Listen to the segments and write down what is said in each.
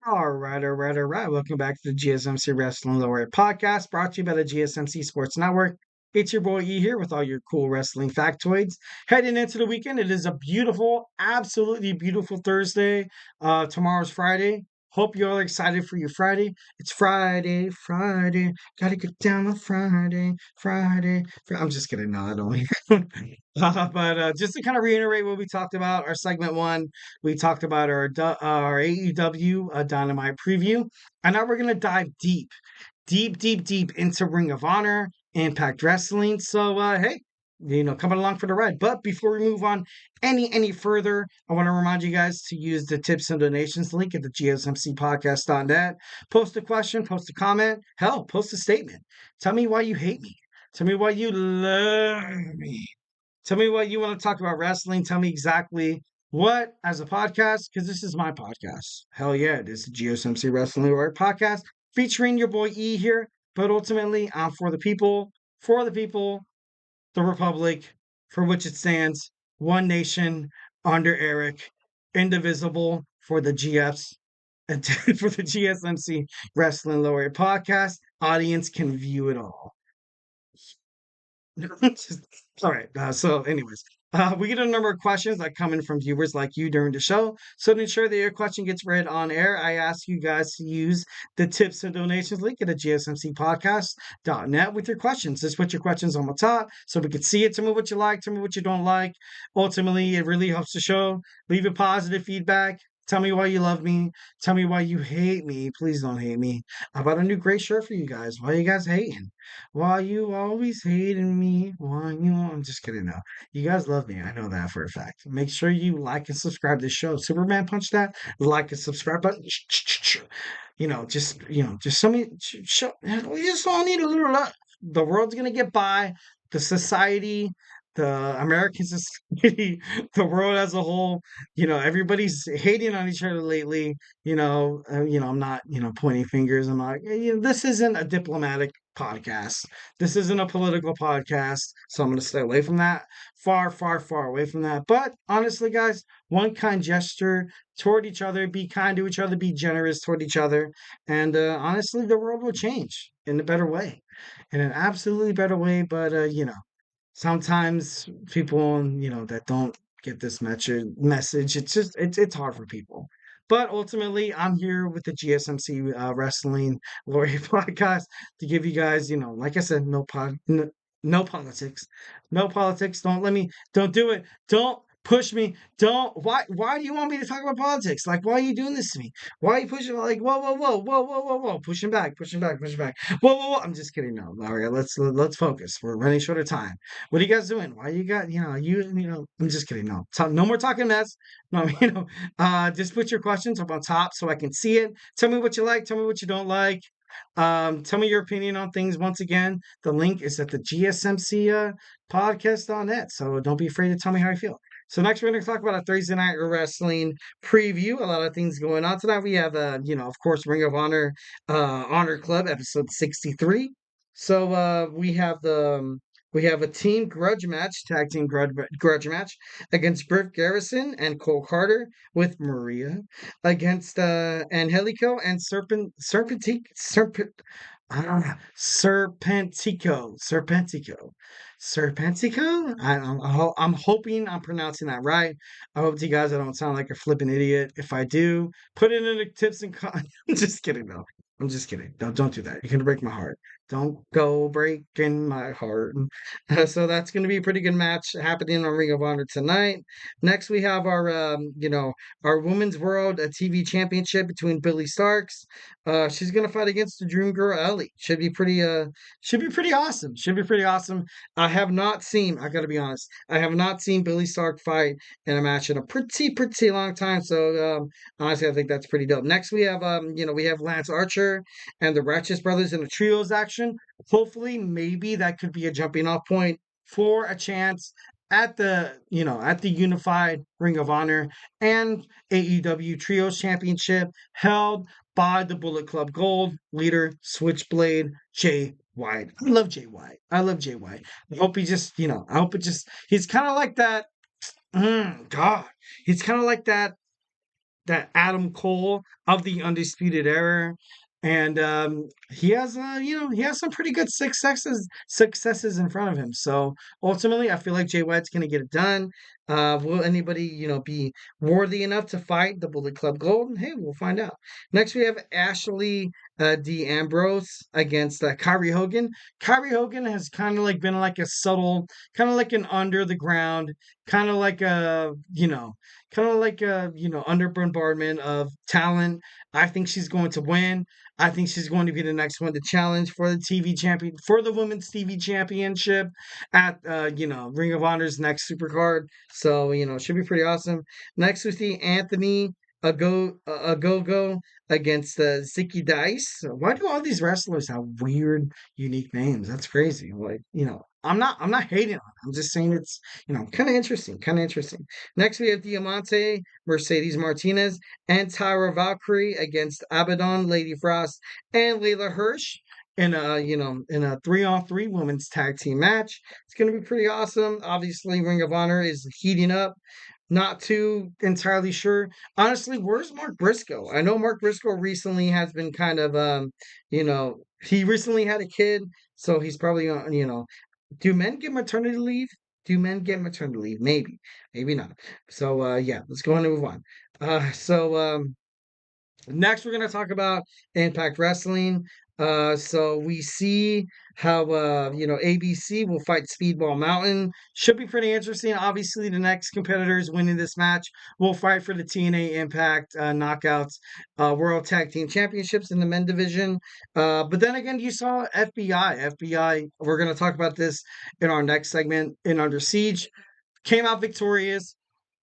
All right. Welcome back to the GSMC Wrestling Laureate Podcast, brought to you by the GSMC Sports Network. It's your boy E here with all your cool wrestling factoids. Heading into the weekend, it is a beautiful, absolutely beautiful Thursday. Tomorrow's Friday. Hope you all are excited for your Friday. It's Friday, Friday. Gotta get down on Friday, Friday. I'm just kidding. No, I don't. But just to kind of reiterate what we talked about, our segment one, we talked about our AEW Dynamite preview, and now we're gonna dive deep into Ring of Honor, Impact Wrestling. So hey, coming along for the ride. But before we move on any further, I want to remind you guys to use the tips and donations link at the GSMCpodcast.net. Post a question, post a comment, hell, post a statement. Tell me why you hate me. Tell me why you love me. Tell me what you want to talk about wrestling. Tell me exactly what as a podcast, because this is my podcast. Hell yeah, this is GSMC Wrestling Laureate Podcast featuring your boy E here. But ultimately, I'm for the people, the Republic, for which it stands, one nation under Eric, indivisible for the GFs and for the GSMC Wrestling Laureate Podcast. Audience can view it all. Just- all right. We get a number of questions that come in from viewers like you during the show. So to ensure that your question gets read on air, I ask you guys to use the tips and donations link at the GSMCpodcast.net with your questions. Just put your questions on the top so we can see it. Tell me what you like. Tell me what you don't like. Ultimately, it really helps the show. Leave a positive feedback. Tell me why you love me. Tell me why you hate me. Please don't hate me. I bought a new gray shirt for you guys. Why are you guys hating? Why you always hating me? Why you? I'm just kidding. No, you guys love me. I know that for a fact. Make sure you like and subscribe to the show. Superman punch that like and subscribe button. Just some. We just all need a little love. The world's gonna get by. The society, the American society, the world as a whole. Everybody's hating on each other lately. I'm not, pointing fingers. I'm not. This isn't a diplomatic podcast. This isn't a political podcast, so I'm going to stay away from that. Far, far, far away from that. But honestly, guys, one kind gesture toward each other, be kind to each other, be generous toward each other, and honestly, the world will change in a better way, in an absolutely better way. But sometimes people, that don't get this message, it's hard for people. But ultimately, I'm here with the GSMC Wrestling Laureate Podcast to give you guys, like I said, no politics, no politics. Don't do it. Don't push me. Don't. Why do you want me to talk about politics? Like, why are you doing this to me? Why are you pushing? Like, whoa, pushing back, pushing back. Whoa. I'm just kidding. No, Laureate. Let's focus. We're running short of time. What are you guys doing? Why you got, I'm just kidding. No, no more talking mess. No, just put your questions up on top so I can see it. Tell me what you like. Tell me what you don't like. Tell me your opinion on things. Once again, the link is at the GSMC podcast.net. So don't be afraid to tell me how you feel. So next we're going to talk about a Thursday night wrestling preview. A lot of things going on tonight. We have, of course, Ring of Honor, Honor Club episode 63. So we have a team grudge match, tag team grudge match against Griff Garrison and Cole Carter with Maria against Angelico and Serpentico. I'm hoping I'm pronouncing that right. I hope to you guys I don't sound like a flipping idiot. If I do, put it in the tips and I'm just kidding, though. I'm just kidding. Don't do that. You're gonna break my heart. Don't go breaking my heart. So that's going to be a pretty good match happening on Ring of Honor tonight. Next, we have our Women's World TV Championship between Billy Starks. She's going to fight against the Dream Girl Ellie. Should be pretty awesome. Should be pretty awesome. I got to be honest, I have not seen Billy Stark fight in a match in a pretty long time. So honestly, I think that's pretty dope. Next, we have Lance Archer and the Righteous Brothers in a trios action. Hopefully, maybe that could be a jumping off point for a chance at the unified Ring of Honor and AEW Trios Championship held by the Bullet Club Gold leader Switchblade Jay White. I love Jay White. I hope he's kind of like that. God, he's kind of like that that Adam Cole of the Undisputed Era. And he has, he has some pretty good successes in front of him. So ultimately, I feel like Jay White's going to get it done. Will anybody, be worthy enough to fight the Bullet Club Gold? Hey, we'll find out. Next, we have Ashley D. Ambrose against Kyrie Hogan. Kyrie Hogan has kind of like been like a subtle, kind of like an under the ground, kind of like a, under bombardment of talent. I think she's going to win. I think she's going to be the next one to challenge for the TV champion, for the women's TV championship at, Ring of Honor's next supercard. So, it should be pretty awesome. Next we see Anthony Agogo against Zicky Dice. Why do all these wrestlers have weird, unique names? That's crazy. Like, I'm not hating on it. I'm just saying it's, kind of interesting. Kind of interesting. Next we have Diamante, Mercedes Martinez, and Tyra Valkyrie against Abaddon, Lady Frost, and Layla Hirsch in a 3-on-3 women's tag team match. It's gonna be pretty awesome. Obviously, Ring of Honor is heating up. Not too entirely sure. Honestly, where's Mark Briscoe? I know Mark Briscoe recently has been kind of he recently had a kid, so he's probably on, do men get maternity leave? Do men get maternity leave? Maybe, maybe not. So yeah, let's go on and move on. Next, we're going to talk about Impact Wrestling. So we see how ABC will fight Speedball Mountain. Should be pretty interesting. Obviously, the next competitors winning this match will fight for the TNA Impact Knockouts World Tag Team Championships in the men division. But then again, you saw FBI. FBI. We're going to talk about this in our next segment in Under Siege. Came out victorious.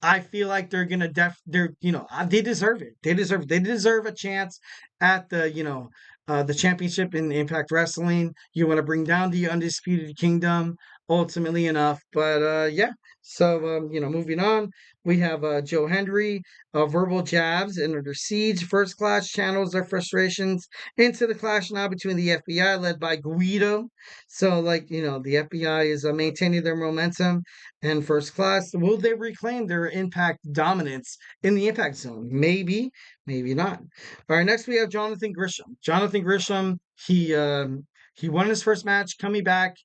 I feel like they're gonna they deserve it. They deserve a chance at the championship in Impact Wrestling. You want to bring down the Undisputed Kingdom, ultimately enough. But yeah. So moving on, we have Joe Hendry, verbal jabs and Under Siege. First Class channels their frustrations into the clash now between the FBI, led by Guido. So the FBI is maintaining their momentum. And First Class, will they reclaim their Impact dominance in the Impact Zone? Maybe, maybe not. All right, next we have Jonathan Grisham. Jonathan Grisham, he won his first match coming back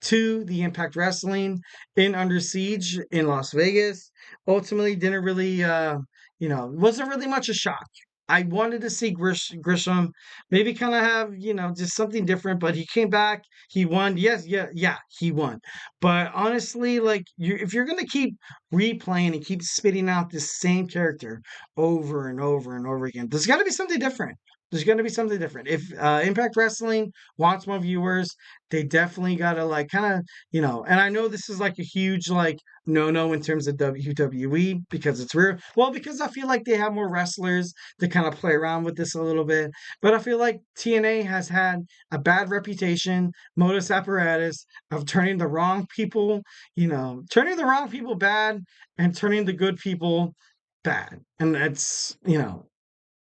to the Impact Wrestling in Under Siege in Las Vegas. Ultimately, didn't really, wasn't really much a shock. I wanted to see Grisham maybe kind of have, just something different, but he came back. He won. Yes, yeah, he won. But honestly, if you're going to keep replaying and keep spitting out the same character over and over and over again, there's got to be something different. There's going to be something different. If Impact Wrestling wants more viewers, they definitely got to kind of, and I know this is a huge no in terms of WWE because it's rare. Well, because I feel like they have more wrestlers to kind of play around with this a little bit. But I feel like TNA has had a bad reputation, modus apparatus of turning the wrong people, turning the wrong people bad and turning the good people bad. And that's,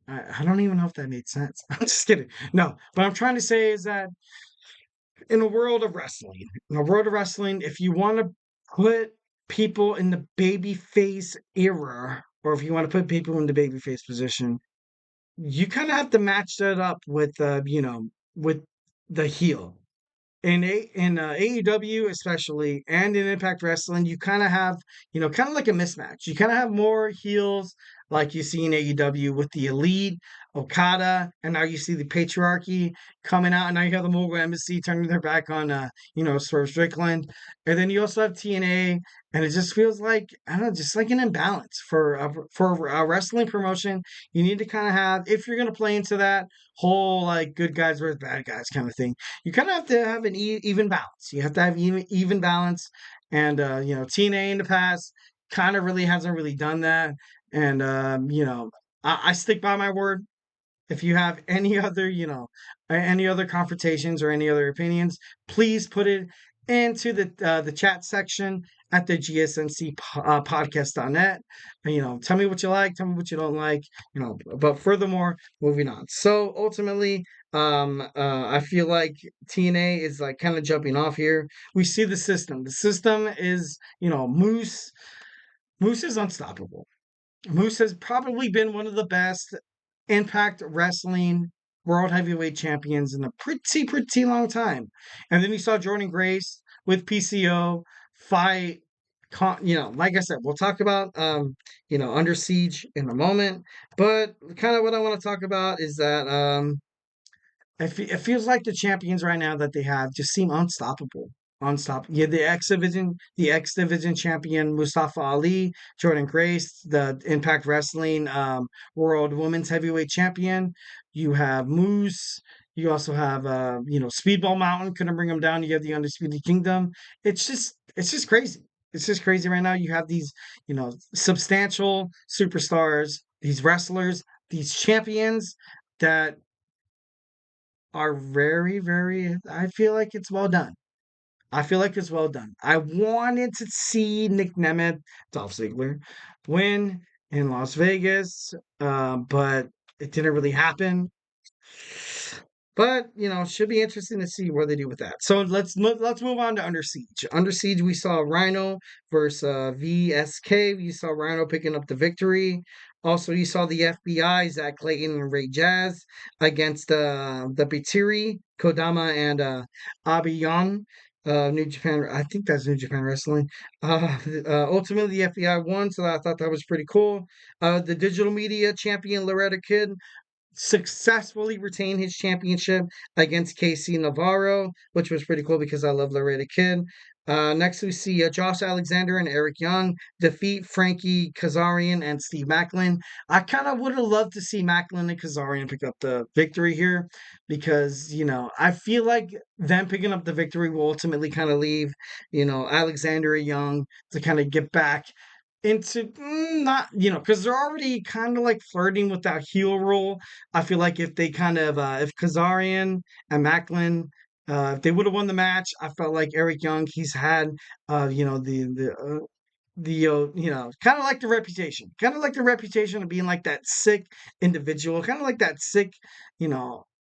I don't even know if that made sense. I'm just kidding. No, what I'm trying to say is that in a world of wrestling, if you want to put people in the babyface era, or if you want to put people in the babyface position, you kind of have to match that up with, with the heel. In AEW especially, and in Impact Wrestling, you kind of have, kind of like a mismatch. You kind of have more heels like you see in AEW with the Elite, Okada, and now you see the Patriarchy coming out, and now you have the Mogul Embassy turning their back on, Swerve Strickland, and then you also have TNA, and it just feels like, I don't know, just like an imbalance for a wrestling promotion. You need to kind of have, if you're going to play into that whole good guys versus bad guys kind of thing, you kind of have to have an even balance. You have to have even balance, and TNA in the past kind of really hasn't really done that. And I stick by my word. If you have any other, any other confrontations or any other opinions, please put it into the chat section at the GSMC podcast.net. And, tell me what you like, tell me what you don't like, but furthermore, moving on. So ultimately, I feel like TNA is kind of jumping off here. We see the system. The system is, Moose is unstoppable. Moose has probably been one of the best Impact Wrestling World Heavyweight Champions in a pretty long time. And then you saw Jordan Grace with PCO fight. Like I said, we'll talk about Under Siege in a moment. But kind of what I want to talk about is that it feels like the champions right now that they have just seem unstoppable. Unstoppable. Yeah, the X Division champion Mustafa Ali, Jordan Grace, the Impact Wrestling World Women's Heavyweight Champion. You have Moose. You also have Speedball Mountain. Couldn't bring him down. You have the Undisputed Kingdom. It's just crazy. It's just crazy right now. You have these substantial superstars, these wrestlers, these champions that are very, I feel like it's well done. I feel like it's well done. I wanted to see Nick Nemeth, Dolph Ziggler, win in Las Vegas, but it didn't really happen. But should be interesting to see what they do with that. So let's move on to Under Siege. Under Siege, we saw Rhino versus VSK. We saw Rhino picking up the victory. Also, you saw the FBI, Zach Clayton and Ray Jazz against the Bitiri, Kodama, and Abiyon. New Japan, I think that's New Japan Wrestling. Ultimately, the FBI won, so I thought that was pretty cool. The digital media champion Loretta Kid successfully retained his championship against KC Navarro, which was pretty cool because I love Laredo Kid. Next, we see Josh Alexander and Eric Young defeat Frankie Kazarian and Steve Macklin. I kind of would have loved to see Macklin and Kazarian pick up the victory here because, I feel like them picking up the victory will ultimately kind of leave, Alexander and Young to kind of get back into not because they're already kind of like flirting with that heel role. I feel like if they kind of if Kazarian and Macklin if they would have won the match, I felt like Eric Young, he's had kind of like the reputation of being like that sick individual, kind of like that sick,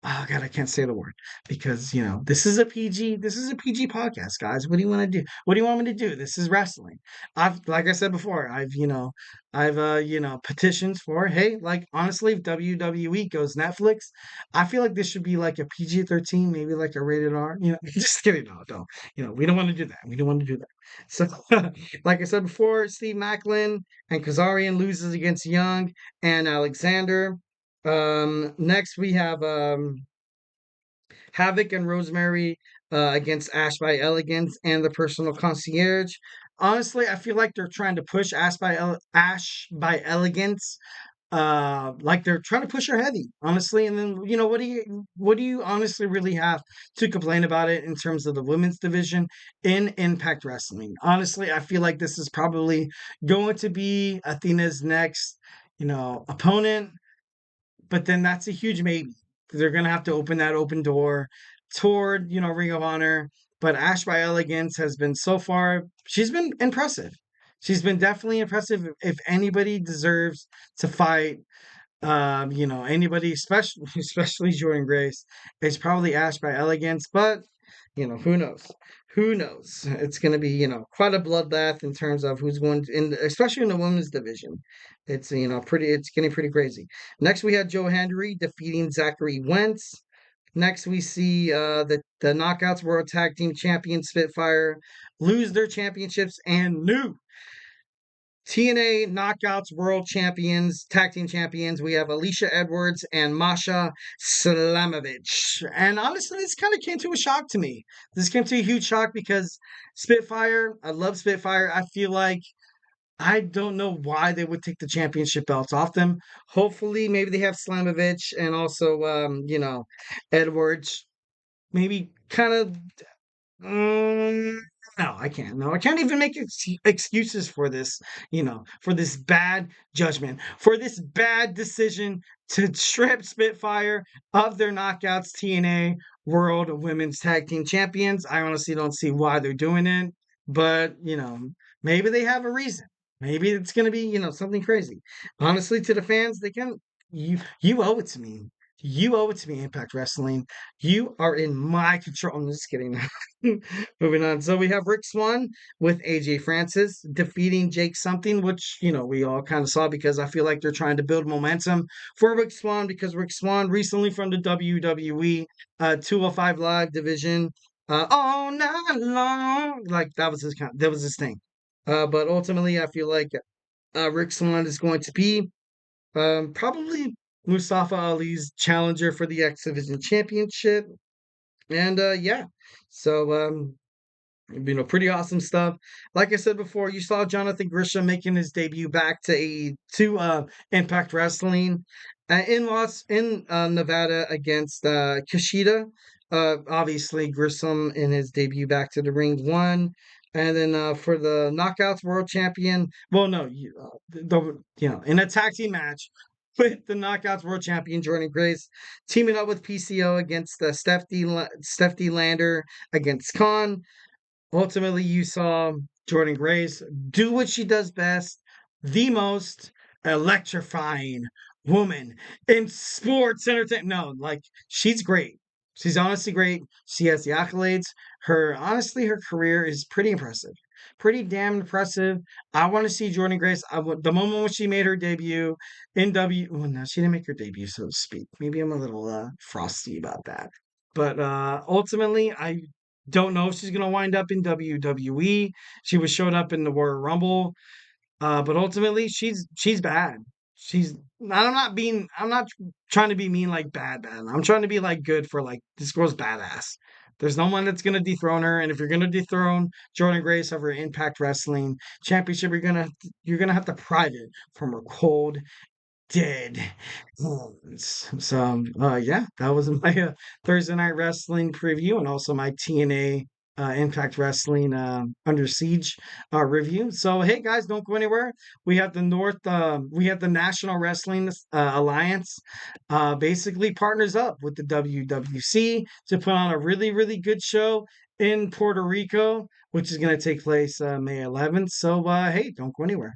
oh God, I can't say the word because this is a PG podcast, guys. What do you want to do? What do you want me to do? This is wrestling. Like I said before, I've petitions for, hey, like honestly, if WWE goes Netflix, I feel like this should be like a PG-13, maybe like a rated R. Just kidding. No, don't. We don't want to do that. We don't want to do that. So, like I said before, Steve Macklin and Kazarian loses against Young and Alexander. Next we have Havoc and Rosemary against Ash by Elegance and the Personal Concierge. Honestly, I feel like they're trying to push Ash by Elegance like they're trying to push her heavy, honestly. And then what do you honestly really have to complain about it in terms of the women's division in Impact Wrestling? Honestly, I feel like this is probably going to be Athena's next opponent, but then that's a huge maybe. They're gonna have to open that open door toward Ring of Honor. But Ash by Elegance has been so far. She's been impressive. She's been definitely impressive. If anybody deserves to fight, anybody, especially especially Jordan Grace, it's probably Ash by Elegance. But who knows? Who knows? It's going to be quite a bloodbath in terms of who's going to, especially in the women's division. It's it's getting pretty crazy. Next we had Joe Hendry defeating Zachary Wentz. Next we see the Knockouts World Tag Team Champion Spitfire lose their championships and new TNA Knockouts World Champions, Tag Team Champions. We have Alicia Edwards and Masha Slamovich. And honestly, this kind of came to a shock to me. This came to a huge shock because Spitfire, I love Spitfire. I feel like I don't know why they would take the championship belts off them. Hopefully, maybe they have Slamovich and also, Edwards. Maybe kind of no, I can't. No, I can't even make excuses for this, for this bad judgment, for this bad decision to strip Spitfire of their Knockouts TNA World Women's Tag Team Champions. I honestly don't see why they're doing it, but, maybe they have a reason. Maybe it's going to be, something crazy. Honestly, to the fans, they can, you owe it to me. You owe it to me, Impact Wrestling. You are in my control. I'm just kidding. Moving on. So we have Rick Swan with AJ Francis defeating Jake something, which, we all kind of saw because I feel like they're trying to build momentum for Rick Swan because Rick Swan recently from the WWE 205 Live division all night long. Like that was his thing. But ultimately, I feel like Rick Swan is going to be probably Mustafa Ali's challenger for the X Division Championship. And yeah, so pretty awesome stuff. Like I said before, you saw Jonathan Grisham making his debut back to Impact Wrestling in Nevada against Kushida. Obviously, Grissom in his debut back to the ring won. And then for the Knockouts World Champion, well, no, in a tag team match with the Knockouts World Champion Jordan Grace teaming up with PCO against Steph D. Lander against Khan. Ultimately, you saw Jordan Grace do what she does best, the most electrifying woman in sports entertainment. No, like she's great. She's honestly great. She has the accolades. Her career is pretty impressive. Pretty damn impressive. I want to see Jordan Grace. The moment when she made her debut in well, no, she didn't make her debut, so to speak. Maybe I'm a little frosty about that. But ultimately, I don't know if she's gonna wind up in WWE. She was showed up in the Royal Rumble, but ultimately she's bad. She's I'm not trying to be mean like bad. I'm trying to be like good for like this girl's badass. There's no one that's gonna dethrone her, and if you're gonna dethrone Jordan Grace over Impact Wrestling Championship, you're gonna have to prive it from her cold dead hands. So, yeah, that was my Thursday Night Wrestling preview and also my TNA Impact Wrestling Under Siege review. So, hey guys, don't go anywhere. We have the National Wrestling Alliance, basically partners up with the WWC to put on a really, really good show in Puerto Rico, which is going to take place May 11th. So, hey, don't go anywhere.